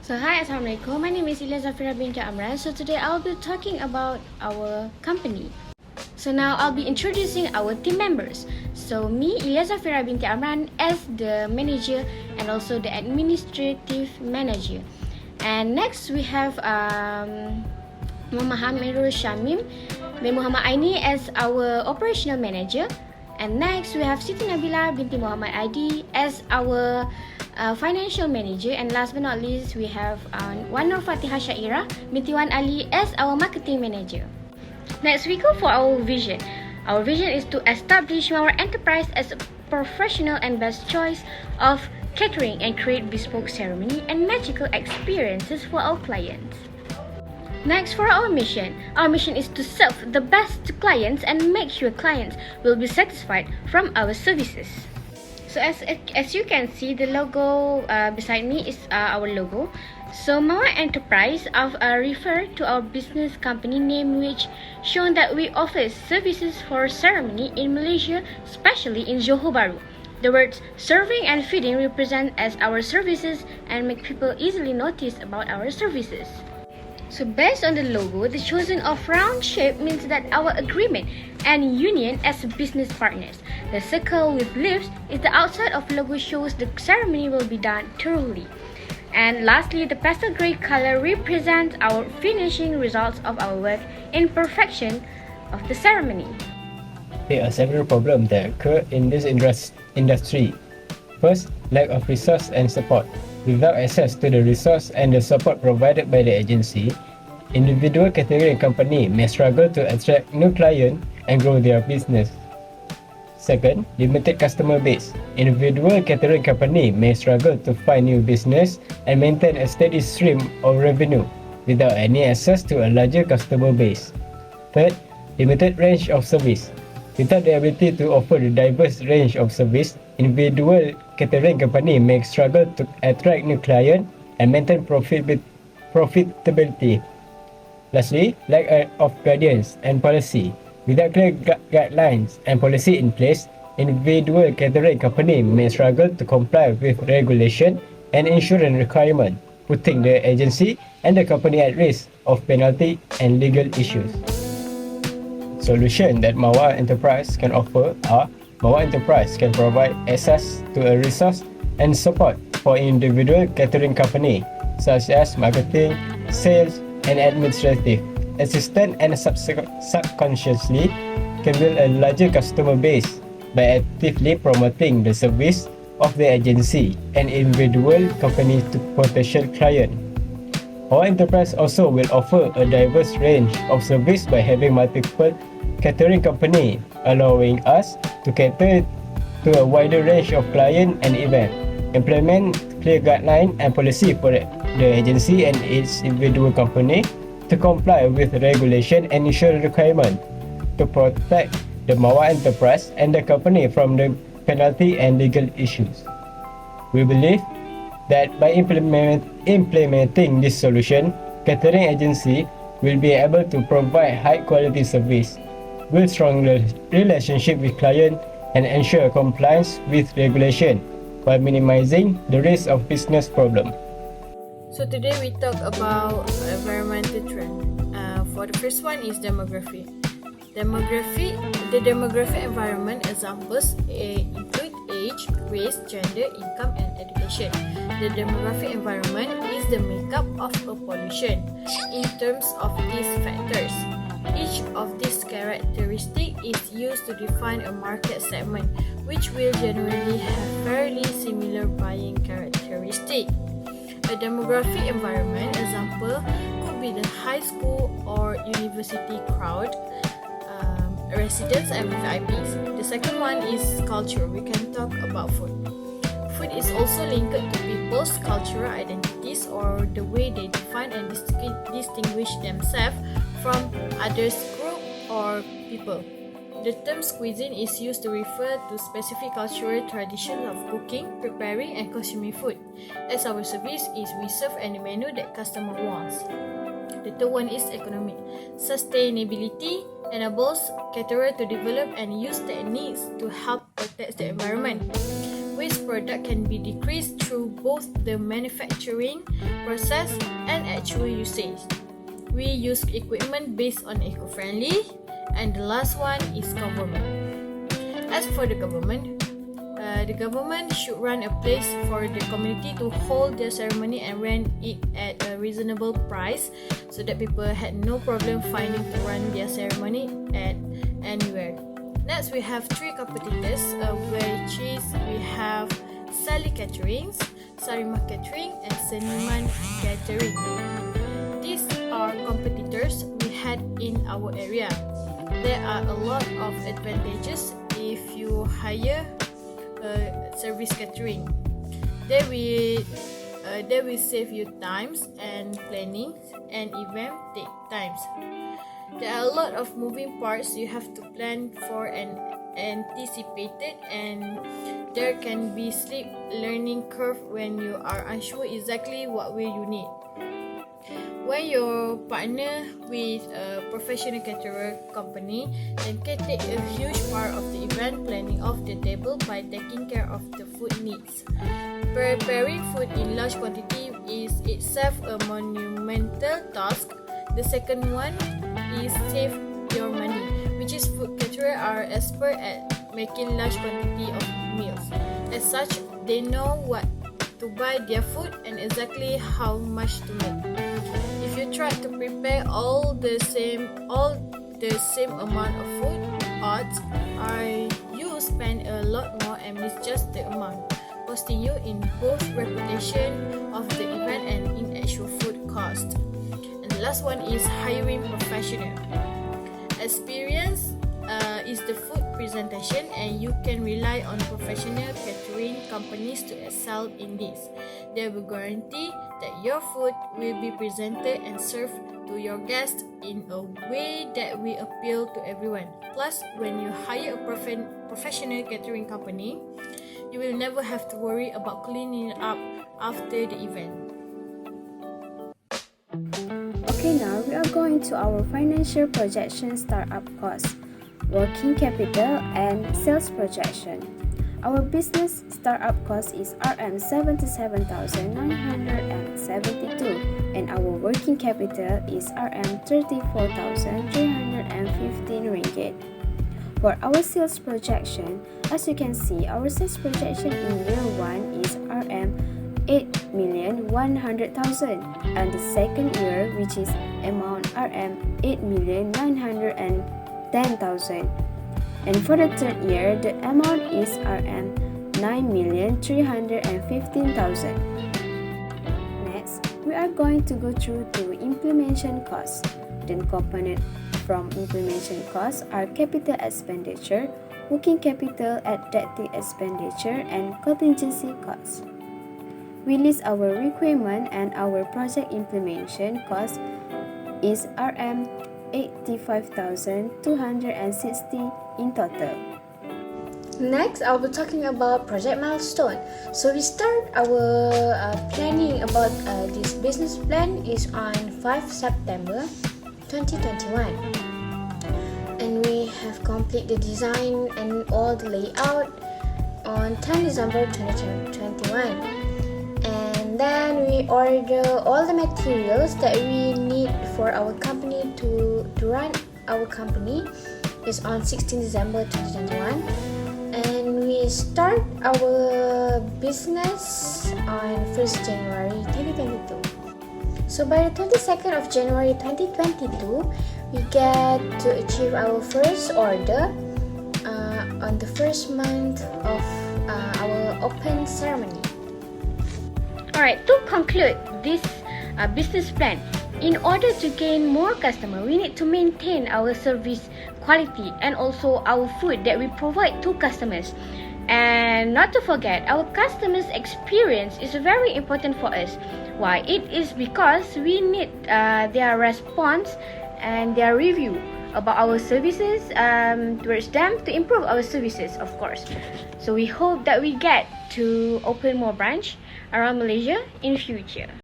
So hi, Assalamualaikum. My name is Ilya Zafira binti Amran. So today I'll be talking about our company. So now I'll be introducing our team members. So me, Ilya Zafira binti Amran, as the manager and also the administrative manager. And next we have Muhammad Amirul Shamim bin Muhammad Aini as our operational manager. And next we have Siti Nabila binti Muhammad Aidi as our financial manager. And last but not least, we have Wan Nur Fatihah Syaira binti Wan Ali as our marketing manager. Next, we go for our vision. Our vision is to establish our enterprise as a professional and best choice of catering and create bespoke ceremony and magical experiences for our clients. Next, for our mission is to serve the best to clients and make sure clients will be satisfied from our services. So as you can see, the logo beside me is our logo. So Mawar Enterprise refer to our business company name, which shown that we offer services for ceremony in Malaysia, especially in Johor Bahru. The words serving and feeding represent as our services and make people easily notice about our services. So based on the logo, the choosing of round shape means that our agreement and union as business partners. The circle with leaves is the outside of logo shows the ceremony will be done thoroughly. And lastly, the pastel gray color represents our finishing results of our work in perfection of the ceremony. There are several problems that occur in this industry. First, lack of resource and support. Without access to the resource and the support provided by the agency, individual catering company may struggle to attract new clients and grow their business. Second, limited customer base. Individual catering company may struggle to find new business and maintain a steady stream of revenue without any access to a larger customer base. Third, limited range of service. Without the ability to offer a diverse range of service, individual catering company may struggle to attract new clients and maintain profitability. Lastly, lack of guidance and policy. Without clear guidelines and policy in place, individual catering company may struggle to comply with regulation and insurance requirements, putting the agency and the company at risk of penalty and legal issues. Solution that Mawar Enterprise can offer are: Mawar Enterprise can provide access to a resource and support for individual catering company, such as marketing, sales, and administrative assistant, and subconsciously can build a larger customer base by actively promoting the service of the agency and individual company to potential clients. Our enterprise also will offer a diverse range of service by having multiple catering company, allowing us to cater to a wider range of clients and events, implement clear guidelines and policy for the agency and its individual company to comply with regulation and insurance requirements, to protect the Mawar Enterprise and the company from the penalty and legal issues. We believe that by implementing this solution, catering agency will be able to provide high quality service, build strong relationship with clients, and ensure compliance with regulation while minimizing the risk of business problem. So today we talk about environmental trend. For the first one is demography. The demographic environment examples include age, race, gender, income, and education. The demographic environment is the makeup of a population in terms of these factors. Each of these characteristics is used to define a market segment, which will generally have fairly similar buying characteristics. A demographic environment example could be the high school or university crowd, residents and VIPs. The second one is culture. We can talk about food. Food is also linked to people's cultural identities or the way they define and distinguish themselves from others group or people. The term cuisine is used to refer to specific cultural traditions of cooking, preparing, and consuming food. As our service is, we serve any menu that customer wants. The third one is economic. Sustainability enables caterers to develop and use techniques to help protect the environment. waste product can be decreased through both the manufacturing process and actual usage. We use equipment based on eco-friendly, and the last one is government. As for the government should run a place for the community to hold their ceremony and rent it at a reasonable price so that people had no problem finding to run their ceremony at anywhere. Next, we have three competitors, which is we have Sally Caterings, Sarimah Catering, and Seniman Catering. These are competitors we had in our area. There are a lot of advantages if you hire service catering. They will save you times and planning, and event take times. There are a lot of moving parts you have to plan for and anticipated, and there can be steep learning curve when you are unsure exactly what will you need. When you partner with a professional caterer company, they can take a huge part of the event planning off the table by taking care of the food needs. Preparing food in large quantity is itself a monumental task. The second one is save your money, which is food caterers are expert at making large quantity of meals. As such, they know what to buy their food and exactly how much to make. If you try to prepare all the same amount of food, odds are you spend a lot more and miss just the amount, costing you in both reputation of the event and in actual food cost. And the last one is hiring professional. Experience is the food presentation, and you can rely on professional catering companies to excel in this. They will guarantee that your food will be presented and served to your guests in a way that will appeal to everyone. Plus, when you hire a professional catering company, you will never have to worry about cleaning up after the event. Okay, now we are going to our financial projection startup cost, working capital, and sales projection. Our business startup cost is RM77,972 and our working capital is RM34,315 ringgit. For our sales projection, as you can see, our sales projection in year 1 is RM8,100,000 and the second year, which is amount RM8,910,000. And for the third year, the amount is RM9,315,000. Next, we are going to go through the implementation costs. The component from implementation costs are capital expenditure, working capital, administrative expenditure, and contingency costs. We list our requirement, and our project implementation cost is RM85,260 in total. Next, I'll be talking about project milestone. So we start our planning about this business plan is on 5 September 2021. And we have completed the design and all the layout on 10 December 2021. And then we order all the materials that we need for our company to run our company is on 16 December 2021. And we start our business on 1st January 2022. So by the 22nd of January 2022, we get to achieve our first order on the first month of our open ceremony. Alright, to conclude this business plan, in order to gain more customers, we need to maintain our service quality and also our food that we provide to customers. And not to forget, our customers' experience is very important for us. Why? It is because we need their response and their review about our services towards them to improve our services, of course. So we hope that we get to open more branch around Malaysia in future.